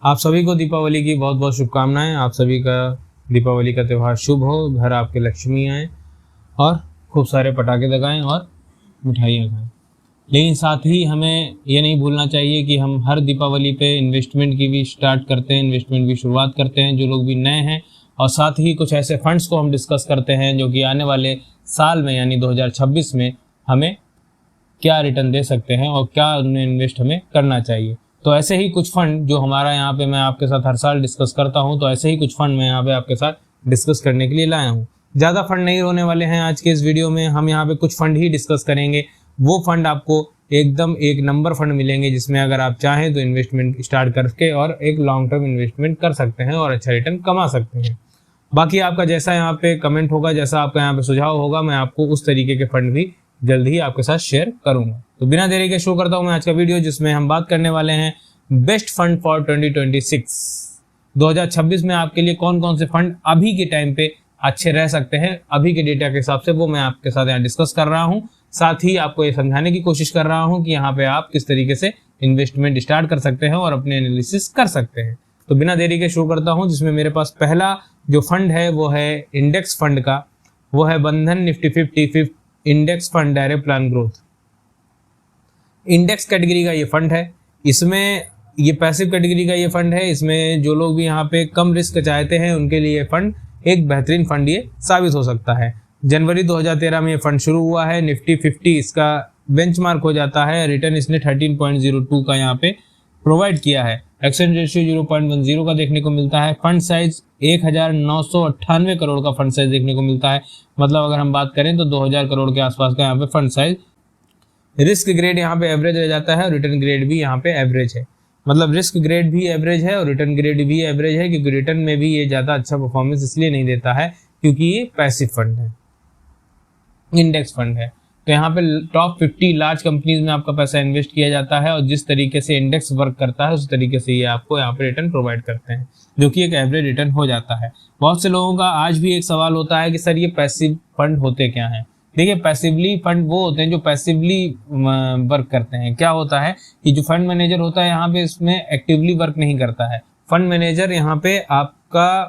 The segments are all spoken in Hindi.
आप सभी को दीपावली की बहुत बहुत शुभकामनाएं। आप सभी का दीपावली का त्यौहार शुभ हो, घर आपके लक्ष्मी आए और खूब सारे पटाखे लगाएं और मिठाइयाँ खाएं। लेकिन साथ ही हमें ये नहीं भूलना चाहिए कि हम हर दीपावली पे इन्वेस्टमेंट की भी स्टार्ट करते हैं, इन्वेस्टमेंट की शुरुआत करते हैं जो लोग भी नए हैं, और साथ ही कुछ ऐसे फंड्स को हम डिस्कस करते हैं जो कि आने वाले साल में यानी 2026 में हमें क्या रिटर्न दे सकते हैं और क्या उनमें इन्वेस्ट हमें करना चाहिए। तो ऐसे ही कुछ फंड जो हमारा यहाँ पे मैं आपके साथ हर साल डिस्कस करता हूँ, तो ऐसे ही कुछ फंड मैं यहाँ पे आपके साथ डिस्कस करने के लिए लाया हूँ। ज़्यादा फंड नहीं होने वाले हैं आज के इस वीडियो में, हम यहाँ पे कुछ फंड ही डिस्कस करेंगे। वो फंड आपको एकदम एक नंबर फंड मिलेंगे जिसमें अगर आप चाहें तो इन्वेस्टमेंट स्टार्ट करके और एक लॉन्ग टर्म इन्वेस्टमेंट कर सकते हैं और अच्छा रिटर्न कमा सकते हैं। बाकी आपका जैसा यहाँ पे कमेंट होगा, जैसा आपका यहाँ पे सुझाव होगा, मैं आपको उस तरीके के फंड भी जल्द ही आपके साथ शेयर करूंगा। तो बिना देरी के शुरू करता हूं मैं आज का वीडियो, जिसमें हम बात करने वाले हैं बेस्ट फंड फॉर 2026। 2026 में आपके लिए कौन कौन से फंड अभी के टाइम पे अच्छे रह सकते हैं, अभी के डेटा के हिसाब से, वो मैं आपके साथ यहाँ डिस्कस कर रहा हूँ। साथ ही आपको ये समझाने की कोशिश कर रहा हूँ कि यहाँ पे आप किस तरीके से इन्वेस्टमेंट स्टार्ट कर सकते हैं और अपने एनालिसिस कर सकते हैं। तो बिना देरी के शुरू करता हूँ, जिसमें मेरे पास पहला जो फंड है वो है इंडेक्स फंड का, वो है बंधन Nifty 50 index fund direct plan growth. Index category का ये फंड है, इसमें ये पैसिव कैटेगरी का ये फंड है। इसमें जो लोग भी यहाँ पे कम रिस्क चाहते हैं उनके लिए ये फंड एक बेहतरीन फंड ये साबित हो सकता है। जनवरी 2013 में ये फंड शुरू हुआ है। निफ्टी 50 इसका बेंचमार्क हो जाता है। रिटर्न इसने 13.02 का यहाँ पे प्रोवाइड किया है। एक्सचेंज रेशियो 0.10 का देखने को मिलता है। फंड साइज 1998 करोड़ का फंड साइज देखने को मिलता है। मतलब अगर हम बात करें तो 2000 करोड़ के आसपास का यहाँ पे फंड साइज। रिस्क ग्रेड यहाँ पे एवरेज रह जाता है और रिटर्न ग्रेड भी यहाँ पे एवरेज है। मतलब रिस्क ग्रेड भी एवरेज है और रिटर्न ग्रेड भी एवरेज है, क्योंकि रिटर्न में भी ये ज़्यादा अच्छा परफॉर्मेंस इसलिए नहीं देता है क्योंकि ये पैसिव फंड है, इंडेक्स फंड है। तो यहाँ पे टॉप 50 लार्ज कंपनीज में आपका पैसा इन्वेस्ट किया जाता है और जिस तरीके से इंडेक्स वर्क करता है उस तरीके से ये आपको यहाँ पे रिटर्न प्रोवाइड करते हैं, जो कि एक एवरेज रिटर्न हो जाता है। बहुत से लोगों का आज भी एक सवाल होता है कि सर ये पैसिव फंड होते क्या हैं। देखिए, पैसिवली फंड वो होते हैं जो पैसिवली वर्क करते हैं। क्या होता है कि जो फंड मैनेजर होता है यहाँ पे इसमें एक्टिवली वर्क नहीं करता है। फंड मैनेजर यहाँ पे आपका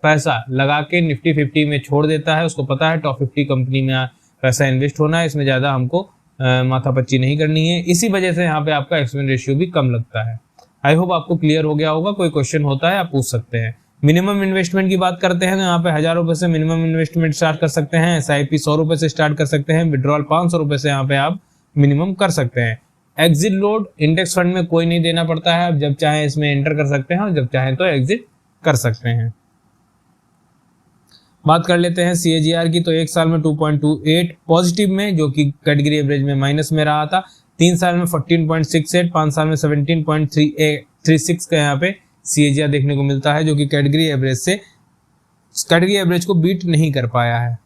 पैसा लगा के निफ्टी 50 में छोड़ देता है। उसको पता है टॉप 50 कंपनी में पैसा इन्वेस्ट होना है, इसमें ज़्यादा हमको माथापच्ची नहीं करनी है। इसी वजह से यहाँ पे आपका एक्सपेंस रेशियो भी कम लगता है। आई होप आपको क्लियर हो गया होगा। कोई क्वेश्चन होता है आप पूछ सकते हैं। मिनिमम इन्वेस्टमेंट की बात करते हैं तो यहाँ पे 1000 रुपए से मिनिमम इन्वेस्टमेंट स्टार्ट कर सकते हैं। SIP 100 रुपए से स्टार्ट कर सकते हैं। विड्रॉल 500 रुपए से यहाँ पे आप मिनिमम कर सकते हैं। एग्जिट लोड इंडेक्स फंड में कोई नहीं देना पड़ता है। आप जब चाहें इसमें एंटर कर सकते हैं और जब चाहें तो एग्जिट कर सकते हैं। बात कर लेते हैं CAGR की, तो एक साल में 2.28 पॉजिटिव में, जो कि कैटेगरी एवरेज में माइनस में रहा था। 3 साल में 14.68, 5 साल में 17.36 का यहाँ पे CAGR देखने को मिलता है, जो कि कैटेगरी एवरेज को बीट नहीं कर पाया है।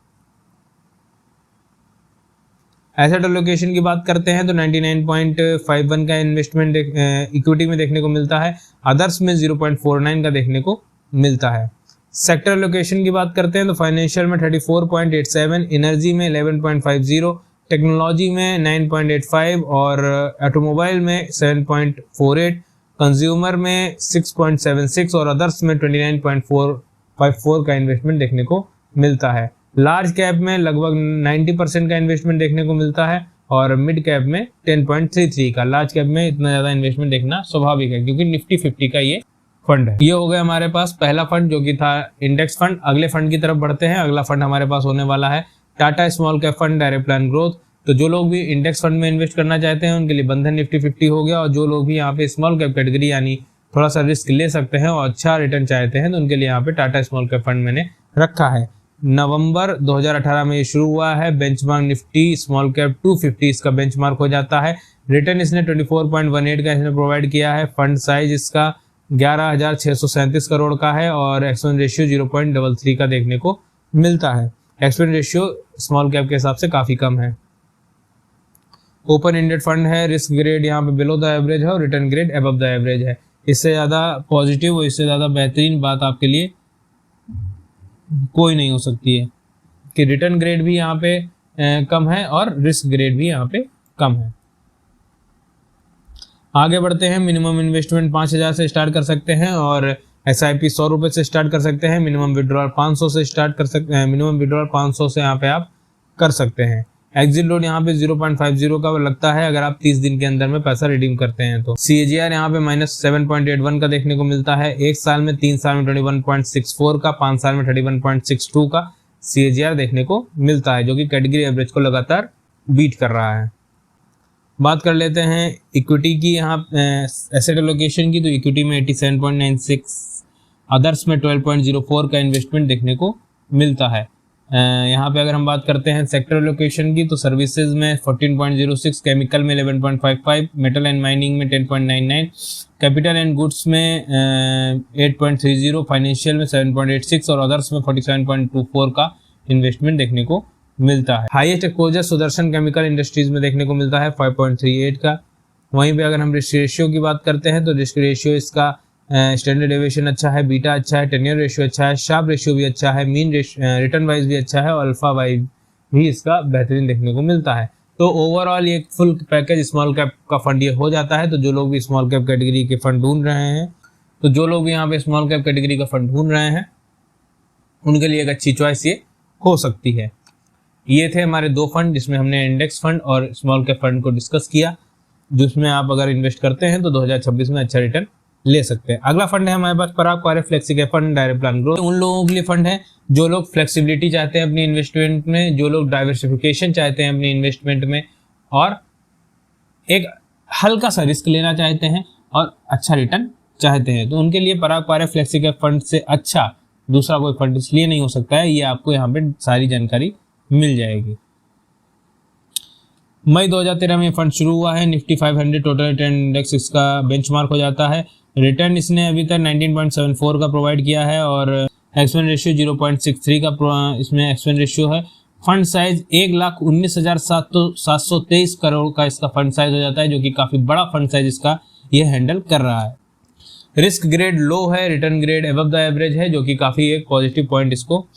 एसेट एलोकेशन की बात करते हैं तो 99.51 का इन्वेस्टमेंट इक्विटी में देखने को मिलता है। अदर्स में 0.49 का देखने को मिलता है। सेक्टर एलोकेशन की बात करते हैं तो फाइनेंशियल में 34.87, एनर्जी में 11.50, टेक्नोलॉजी में 9.85 और ऑटोमोबाइल में 7.48, कंज्यूमर में 6.76 और अदर्स में 29.54 का इन्वेस्टमेंट देखने को मिलता है। लार्ज कैप में लगभग 90% का इन्वेस्टमेंट देखने को मिलता है और मिड कैप में 10.33 का। लार्ज कैप में इतना ज़्यादा इन्वेस्टमेंट देखना स्वाभाविक है क्योंकि निफ्टी 50 का ये फंड है। ये हो गया हमारे पास पहला फंड जो कि था इंडेक्स फंड। अगले फंड की तरफ बढ़ते हैं। अगला फंड हमारे पास होने वाला है Tata small cap fund direct plan growth. तो जो लोग भी इंडेक्स फंड में इन्वेस्ट करना चाहते हैं उनके लिए बंधन निफ्टी 50 हो गया, और जो लोग भी यहाँ पे स्मॉल कैप कैटेगरी यानी थोड़ा सा रिस्क ले सकते हैं और अच्छा रिटर्न चाहते हैं तो उनके लिए यहाँ पे टाटा स्मॉल कैप फंड मैंने रखा है। नवंबर 2018 में ये शुरू हुआ है। बेंचमार्क निफ्टी स्मॉल कैप 250 इसका बेंचमार्क हो जाता है। रिटर्न इसने 24.18 का इसने प्रोवाइड किया है। फंड साइज इसका 11,637 करोड़ का है और एक्सपेंस रेशियो 0.33 का देखने को मिलता है। एक्सपेंस रेशियो स्मॉल कैप के हिसाब से काफ़ी कम है। ओपन एंडेड फंड है। रिस्क ग्रेड यहाँ पे बिलो द एवरेज है और return grade above the average है। इससे ज़्यादा पॉजिटिव और इससे ज़्यादा बेहतरीन बात आपके लिए कोई नहीं हो सकती है कि रिटर्न ग्रेड भी यहाँ पे कम है और रिस्क ग्रेड भी यहाँ पे कम है। आगे बढ़ते हैं, मिनिमम इन्वेस्टमेंट 5,000 से स्टार्ट कर सकते हैं और SIP 100 रुपये से स्टार्ट कर सकते हैं। मिनिमम विड्रॉल 500 से स्टार्ट कर सकते हैं, मिनिमम विड्रॉल 500 से यहाँ पे आप कर सकते हैं। एग्जिट लोड यहाँ पे 0.50 का लगता है अगर आप 30 दिन के अंदर में पैसा रिडीम करते हैं तो। CAGR यहाँ पे -7.81 का देखने को मिलता है, 1 साल में, 3 साल में 21.64 का, 5 साल में 31.62 का CAGR देखने को मिलता है, जो कि कैटेगरी एवरेज को लगातार बीट कर रहा है। बात कर लेते हैं इक्विटी की, यहाँ एसेट एलोकेशन की, तो इक्विटी में 87.96, अदर्स में 12.04 का इन्वेस्टमेंट देखने को मिलता है। यहाँ पे अगर हम बात करते हैं सेक्टर एलोकेशन की, तो सर्विसेज में 14.06, केमिकल में 11.55, मेटल एंड माइनिंग में 10.99, कैपिटल एंड गुड्स में 8.30, फाइनेंशियल में 7.86 और अदर्स में 47.24 का इन्वेस्टमेंट देखने को मिलता है। Highest exposure Sudarshan chemical industries में देखने को मिलता है 5.38 का। वहीं पे अगर हम रिस्क रेशियो की बात करते हैं तो रिस्क रेशियो इसका स्टैंडर्ड डेविएशन अच्छा है, बीटा अच्छा है, टेन्योर रेशियो अच्छा है, शार्प रेशियो भी अच्छा है, मीन रिटर्न वाइज भी अच्छा है और अल्फा वाइज भी इसका बेहतरीन देखने को मिलता है। तो ओवरऑल ये फुल पैकेज स्मॉल कैप का फंड ये हो जाता है। तो जो लोग भी स्मॉल कैप कैटेगरी के फंड ढूंढ रहे हैं, तो जो लोग भी यहाँ पे स्मॉल कैप कैटेगरी का फंड ढूंढ रहे हैं उनके लिए एक अच्छी चॉइस ये हो सकती है। ये थे हमारे 2 फंड जिसमें हमने इंडेक्स फंड और स्मॉल कैप फंड को डिस्कस किया, जिसमें आप अगर इन्वेस्ट करते हैं तो 2026 में अच्छा रिटर्न ले सकते हैं। अगला फंड है हमारे पास Parag Paras flexi cap fund direct plan growth. उन लोगों के लिए फंड है जो लोग फ्लेक्सिबिलिटी चाहते हैं अपनी इन्वेस्टमेंट में, जो लोग डाइवर्सिफिकेशन चाहते हैं अपनी इन्वेस्टमेंट में और एक हल्का सा रिस्क लेना चाहते हैं और अच्छा रिटर्न चाहते हैं, तो उनके लिए पराग पारस फ्लेक्सी कैप फंड से अच्छा दूसरा कोई फंड इसलिए नहीं हो सकता है। ये आपको यहाँ पे सारी जानकारी मिल जाएगी। मई 2013 में फंड शुरू हुआ है। निफ्टी 500 टोटल रिटर्न इंडेक्स इसका बेंचमार्क हो जाता है। रिटर्न इसने अभी तक 19.74 का प्रोवाइड किया है और एक्सपेंस रेशियो 0.63 का इसमें एक्सपेंस रेशियो है। फंड साइज 1,19,723 करोड़ का इसका फंड साइज हो जाता है, जो कि काफी बड़ा फंड साइज इसका ये हैंडल कर रहा है। रिस्क ग्रेड लो है, return grade above the average है, जो कि काफी एक पॉजिटिव पॉइंट इसको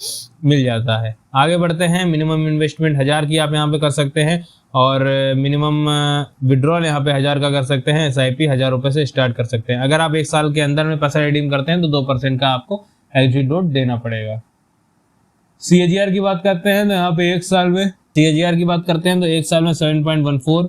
मिल जाता है। आगे बढ़ते हैं, मिनिमम इन्वेस्टमेंट 1000 की आप यहाँ पे कर सकते हैं और मिनिमम विड्रॉल यहाँ पे 1000 का कर सकते हैं। SIP 1000 रुपये से स्टार्ट कर सकते हैं। अगर आप 1 साल के अंदर में पैसा रिडीम करते हैं तो 2% का आपको एग्जिट लोड देना पड़ेगा। CAGR की बात करते हैं तो यहाँ पे 1 साल में CAGR की बात करते हैं तो 1 साल में 7.14,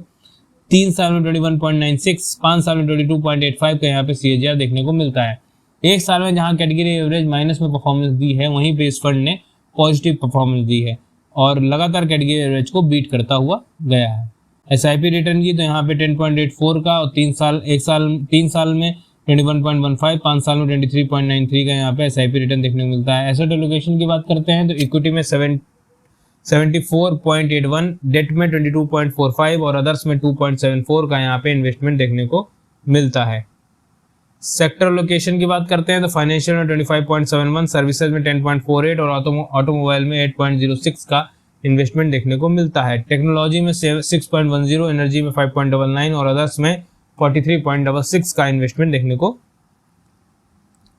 3 साल में 21.96, 5 साल में 22.85 का यहाँ पे CAGR देखने को मिलता है। 1 साल में जहाँ कैटेगरी एवरेज माइनस में परफॉर्मेंस दी है, वहीं पे इस फंड ने पॉजिटिव परफॉर्मेंस दी है और लगातार कैटेगरी एवरेज को बीट करता हुआ गया है। SIP रिटर्न की तो यहाँ पे 10.84 का और 3 साल में 21.15, 5 साल में 23.93 का यहाँ पे SIP रिटर्न देखने को मिलता है। एसेट एलोकेशन की बात करते हैं तो इक्विटी में 74.81, डेट में 22.45 और अदर्स में 2.74 का यहाँ पे इन्वेस्टमेंट देखने को मिलता है। सेक्टर लोकेशन की बात करते हैं तो फाइनेंशियल में 25.71, सर्विसेज में 10.48 और ऑटोमोबाइल में 8.06 का इन्वेस्टमेंट देखने को मिलता है। टेक्नोलॉजी में 6.10, एनर्जी में 5.99 और अदर्स में 43.66 का इन्वेस्टमेंट देखने को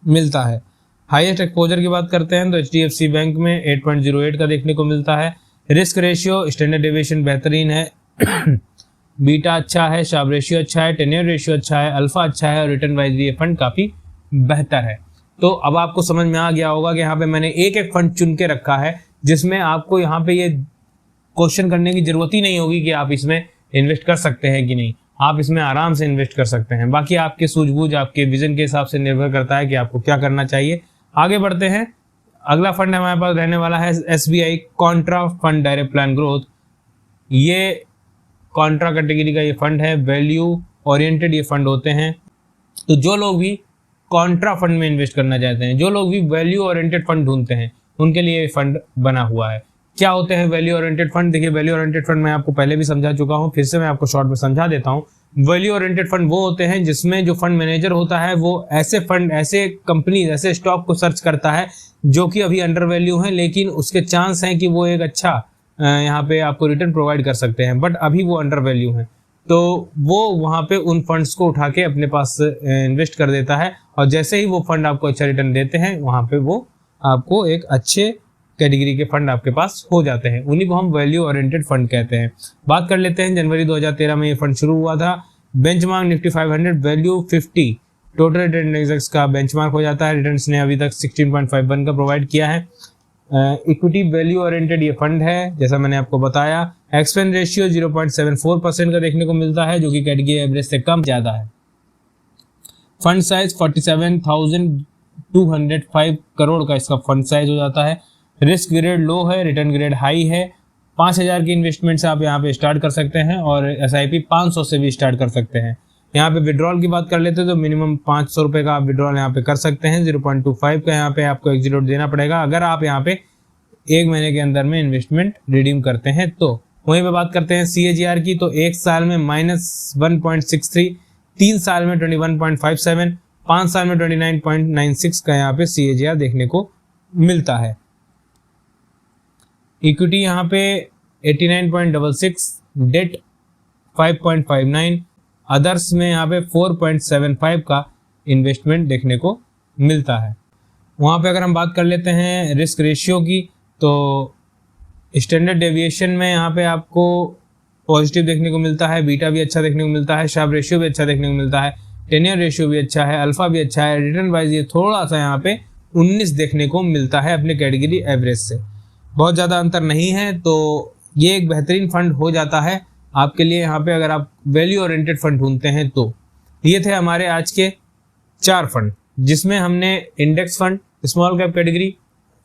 मिलता है। हाईएस्ट एक्सपोजर की बात करते हैं तो HDFC बैंक में 8.08 का देखने को मिलता है। रिस्क रेशियो स्टैंडर्ड डेविएशन बेहतरीन है, बीटा अच्छा है, शार्प रेशियो अच्छा है, टेन्योर रेशियो अच्छा है, अल्फा अच्छा है और रिटर्न वाइज भी ये फंड काफी बेहतर है। तो अब आपको समझ में आ गया होगा कि यहाँ पे मैंने एक एक फंड चुन के रखा है, जिसमें आपको यहाँ पे ये क्वेश्चन करने की जरूरत ही नहीं होगी कि आप इसमें इन्वेस्ट कर सकते हैं कि नहीं। आप इसमें आराम से इन्वेस्ट कर सकते हैं। बाकी आपके सूझबूझ, आपके विजन के हिसाब से निर्भर करता है कि आपको क्या करना चाहिए। आगे बढ़ते हैं, अगला फंड हमारे पास रहने वाला है SBI Contra fund direct plan growth. ये कॉन्ट्रा कैटेगरी का ये फंड है, वैल्यू ओरिएंटेड ये फंड होते हैं। तो जो लोग भी कॉन्ट्रा फंड में इन्वेस्ट करना चाहते हैं, जो लोग भी वैल्यू ओरिएंटेड फंड ढूंढते हैं, उनके लिए ये फंड बना हुआ है। क्या होते हैं वैल्यू ओरिएंटेड फंड? देखिए, वैल्यू ओरिएंटेड फंड मैं आपको पहले भी समझा चुका हूं, फिर से मैं आपको शॉर्ट में समझा देता हूं। वैल्यू ओरिएंटेड फंड वो होते हैं जिसमें जो फंड मैनेजर होता है वो ऐसे फंड, ऐसे कंपनी, ऐसे स्टॉक को सर्च करता है जो कि अभी अंडर वैल्यू है, लेकिन उसके चांस हैं कि वो एक अच्छा यहाँ पे आपको रिटर्न प्रोवाइड कर सकते हैं, बट अभी वो अंडर वैल्यू है। तो वो वहाँ पे उन फंड्स को उठा के अपने पास इन्वेस्ट कर देता है और जैसे ही वो फंड आपको अच्छा रिटर्न देते हैं, वहाँ पे वो आपको एक अच्छे कैटेगरी के फंड आपके पास हो जाते हैं। उन्हीं को हम वैल्यू ओरिएंटेड फंड कहते हैं। बात कर लेते हैं, जनवरी 2013 में ये फंड शुरू हुआ था। Benchmark Nifty 500 value 50 total return index का बेंचमार्क हो जाता है। रिटर्न्स ने अभी तक 16.51 का प्रोवाइड किया है। इक्विटी वैल्यू ओरिएंटेड ये फंड है, जैसा मैंने आपको बताया। एक्सपेंस रेशियो 0.74% का देखने को मिलता है, जो कि कैटेगरी एवरेज से कम ज़्यादा है। फंड साइज 47,205 करोड़ का इसका फंड साइज हो जाता है। रिस्क ग्रेड लो है, रिटर्न ग्रेड हाई है। 5,000 की इन्वेस्टमेंट से आप यहाँ पे स्टार्ट कर सकते हैं और SIP 500 से भी स्टार्ट कर सकते हैं। यहाँ पे विड्रॉल की बात कर लेते हैं तो मिनिमम 500 रुपये का आप विड्रॉल यहाँ पे कर सकते हैं। 0.25 का यहाँ पे आपको एग्जिट देना पड़ेगा अगर आप यहाँ पे 1 महीने के अंदर में इन्वेस्टमेंट रिडीम करते हैं तो। वहीं पे बात करते हैं CAGR की, तो 1 साल में -1.63, 3 साल में 21.57, 5 साल में 29.96 का यहाँ पे CAGR देखने को मिलता है। इक्विटी यहाँ पे 89.66, डेट 5.59, अदर्स में यहाँ पे 4.75 का इन्वेस्टमेंट देखने को मिलता है। वहाँ पे अगर हम बात कर लेते हैं रिस्क रेशियो की, तो स्टैंडर्ड डेविएशन में यहाँ पे आपको पॉजिटिव देखने को मिलता है, बीटा भी अच्छा देखने को मिलता है, शार्प रेशियो भी अच्छा देखने को मिलता है, टेन्योर रेशियो भी अच्छा है, अल्फा भी अच्छा है। रिटर्न वाइज ये थोड़ा सा यहाँ पे 19 देखने को मिलता है अपने कैटेगरी एवरेज से, बहुत ज़्यादा अंतर नहीं है। तो ये एक बेहतरीन फंड हो जाता है आपके लिए यहाँ पे, अगर आप वैल्यू ओरिएंटेड फंड ढूंढते हैं तो। ये थे हमारे आज के 4 फंड, जिसमें हमने index fund, small cap category,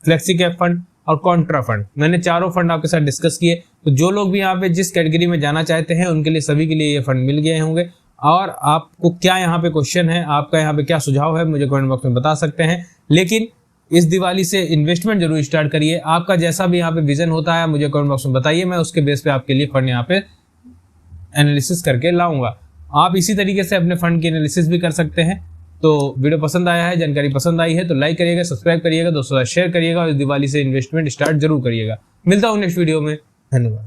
flexi cap fund और कॉन्ट्रा फंड, मैंने चारों फंड आपके साथ डिस्कस किए। तो जो लोग भी यहाँ पे जिस कैटेगरी में जाना चाहते हैं उनके लिए, सभी के लिए ये फंड मिल गए होंगे। और आपको क्या यहाँ पे क्वेश्चन है, आपका यहाँ पे क्या सुझाव है, मुझे कमेंट बॉक्स में बता सकते हैं। लेकिन इस दिवाली से इन्वेस्टमेंट जरूर स्टार्ट करिए। आपका जैसा भी यहाँ पे विजन होता है मुझे कमेंट बॉक्स में बताइए, मैं उसके बेस पे आपके लिए फंड यहाँ पे एनालिसिस करके लाऊंगा। आप इसी तरीके से अपने फंड की एनालिसिस भी कर सकते हैं। तो वीडियो पसंद आया है, जानकारी पसंद आई है तो लाइक करिएगा, सब्सक्राइब करिएगा, दोस्तों शेयर करिएगा और इस दिवाली से इन्वेस्टमेंट स्टार्ट जरूर करिएगा। मिलता हूँ नेक्स्ट वीडियो में, धन्यवाद।